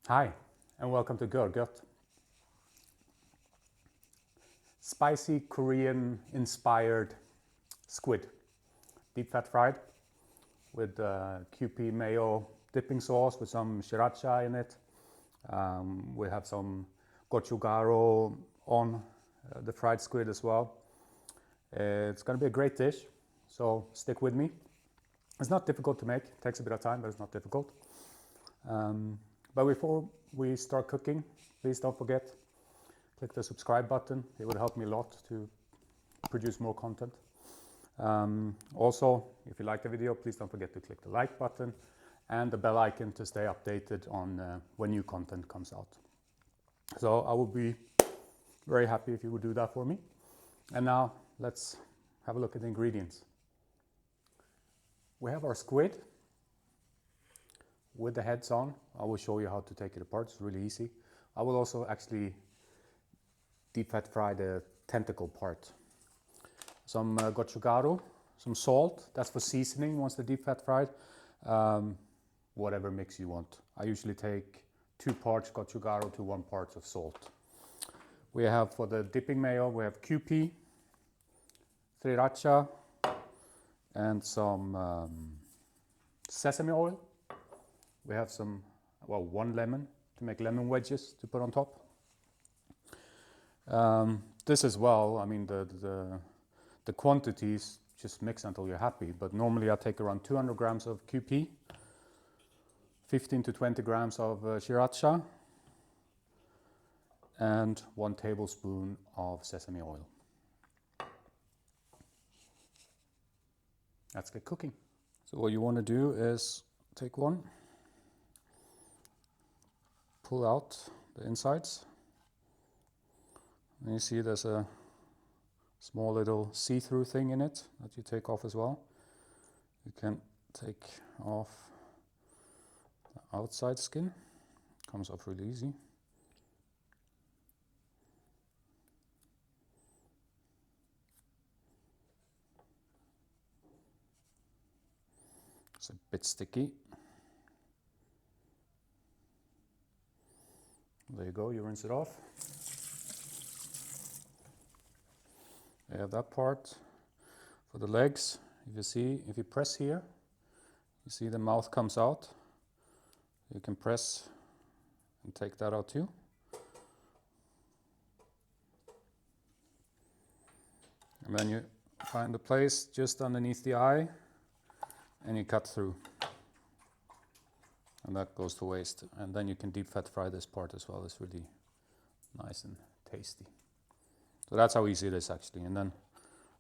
Hi, and welcome to Görgött. Spicy Korean inspired squid, deep fat fried with Kewpie mayo dipping sauce with some Sriracha in it. We have some Gochugaru on the fried squid as well. It's going to be a great dish, so stick with me. It's not difficult to make, it takes a bit of time, but it's not difficult. But before we start cooking, please don't forget, click the subscribe button. It would help me a lot to produce more content. Also, if you like the video, please don't forget to click the like button and the bell icon to stay updated on when new content comes out. So I would be very happy if you would do that for me. And now let's have a look at the ingredients. We have our squid with the heads on. I will show you how to take it apart. It's really easy. I will also actually deep fat fry the tentacle part. Some gochugaru, some salt, that's for seasoning once the deep fat fried. Whatever mix you want. I usually take 2 parts gochugaru to 1 part of salt. We have for the dipping mayo, we have Kewpie, Sriracha, and some sesame oil. We have some, well, 1 lemon to make lemon wedges to put on top. This as well, I mean the quantities just mix until you're happy, but normally I take around 200 grams of Kewpie, 15 to 20 grams of Sriracha, and 1 tablespoon of sesame oil. Let's get cooking. So what you want to do is take one, pull out the insides, and you see there's a small little see-through thing in it that you take off as well. You can take off the outside skin, comes off really easy. It's a bit sticky. There you go, you rinse it off. You have that part. For the legs, if you press here, you see the mouth comes out. You can press and take that out too. And then you find the place just underneath the eye and you cut through. And that goes to waste. And then you can deep fat fry this part as well. It's really nice and tasty. So that's how easy it is actually. And then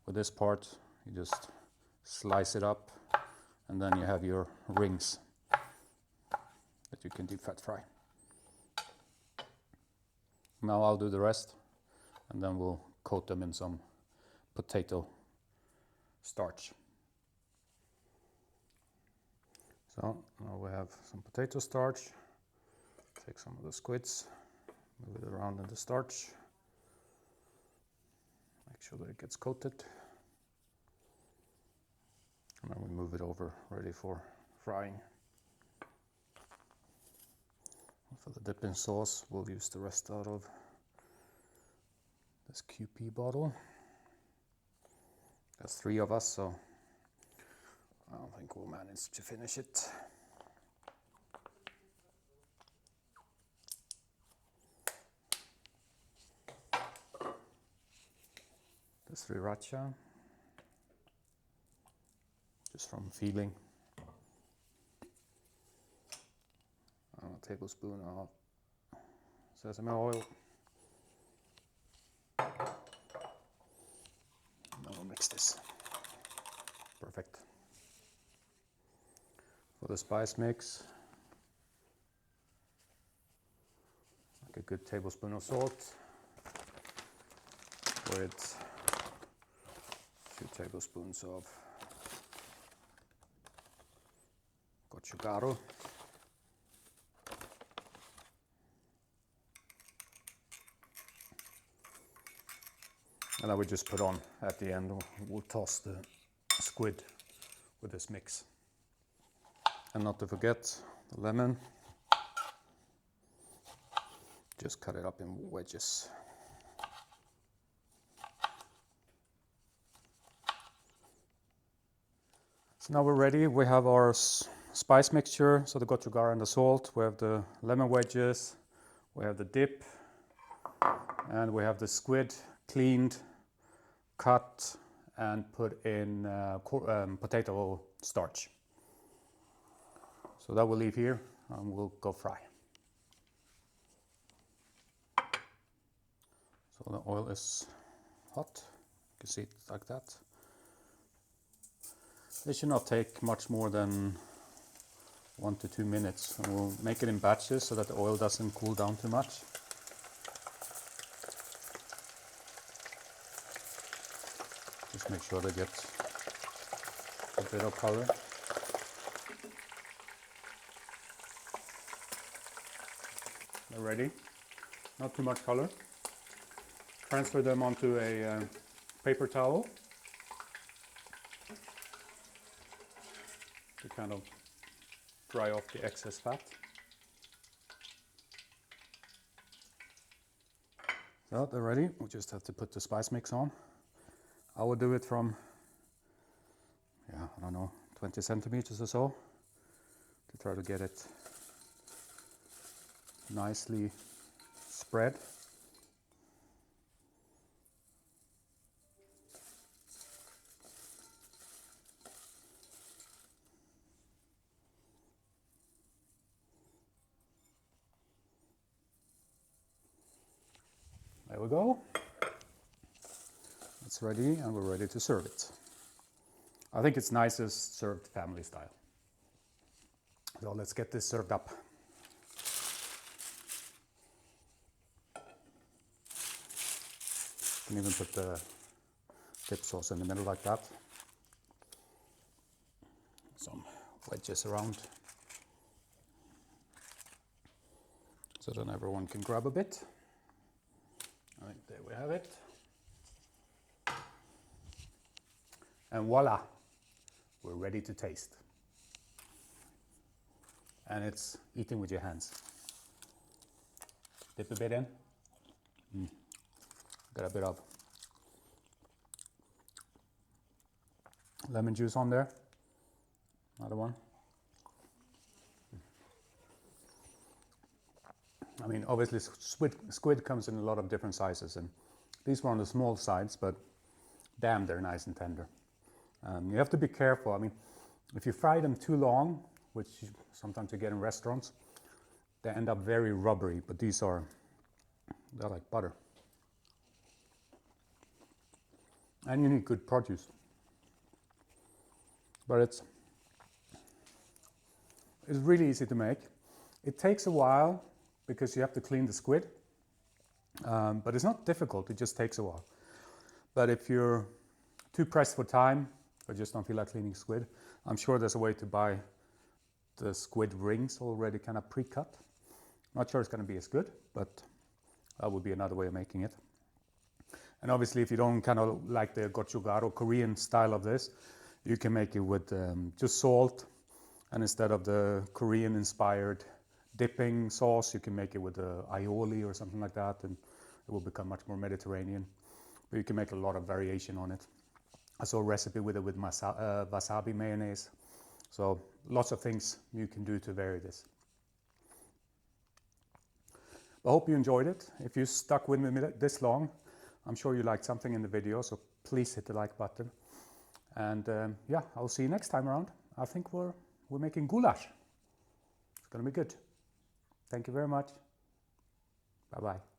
with this part, you just slice it up and then you have your rings that you can deep fat fry. Now I'll do the rest and then we'll coat them in some potato starch. So now we have some potato starch. Take some of the squids, move it around in the starch. Make sure that it gets coated. And then we move it over, ready for frying. For the dipping sauce, we'll use the rest out of this Kewpie bottle. There's 3 of us, so I don't think we'll manage to finish it. The Sriracha, just from feeling. A tablespoon of sesame oil. And then we'll mix this. Perfect. For the spice mix, like a good tablespoon of salt with 2 tablespoons of gochugaru. And then we just put on at the end, we'll toss the squid with this mix. And not to forget the lemon. Just cut it up in wedges. So now we're ready. We have our spice mixture, so the gochugaru and the salt. We have the lemon wedges, we have the dip, and we have the squid cleaned, cut, and put in potato starch. So that we'll leave here and we'll go fry. So the oil is hot, you can see it like that. It should not take much more than 1 to 2 minutes, and we'll make it in batches so that the oil doesn't cool down too much. Just make sure they get a bit of color. They're ready, not too much color. Transfer them onto a paper towel to kind of dry off the excess fat. So they're ready. We just have to put the spice mix on. I will do it from, I don't know, 20 centimeters or so to try to get it nicely spread. There we go. It's ready and we're ready to serve it. I think it's nicest served family style. So let's get this served up. You can even put the dip sauce in the middle like that. Some wedges around, so then everyone can grab a bit. I think there we have it. And voila, we're ready to taste. And it's eating with your hands. Dip a bit in. Got a bit of lemon juice on there. Another one. I mean, obviously squid comes in a lot of different sizes, and these were on the small sides, but damn, they're nice and tender. You have to be careful. I mean, if you fry them too long, which sometimes you get in restaurants, they end up very rubbery, but they're like butter. And you need good produce. But it's really easy to make. It takes a while because you have to clean the squid, but it's not difficult, it just takes a while. But if you're too pressed for time, or just don't feel like cleaning squid, I'm sure there's a way to buy the squid rings already kind of pre-cut. Not sure it's going to be as good, but that would be another way of making it. And obviously, if you don't kind of like the Gochugaru Korean style of this, you can make it with just salt, and instead of the Korean inspired dipping sauce, you can make it with aioli or something like that, and it will become much more Mediterranean. But you can make a lot of variation on it. I saw a recipe with it with wasabi mayonnaise. So lots of things you can do to vary this. I hope you enjoyed it. If you stuck with me this long, I'm sure you liked something in the video, so please hit the like button. And I'll see you next time around. I think we're making goulash. It's gonna be good. Thank you very much. Bye-bye.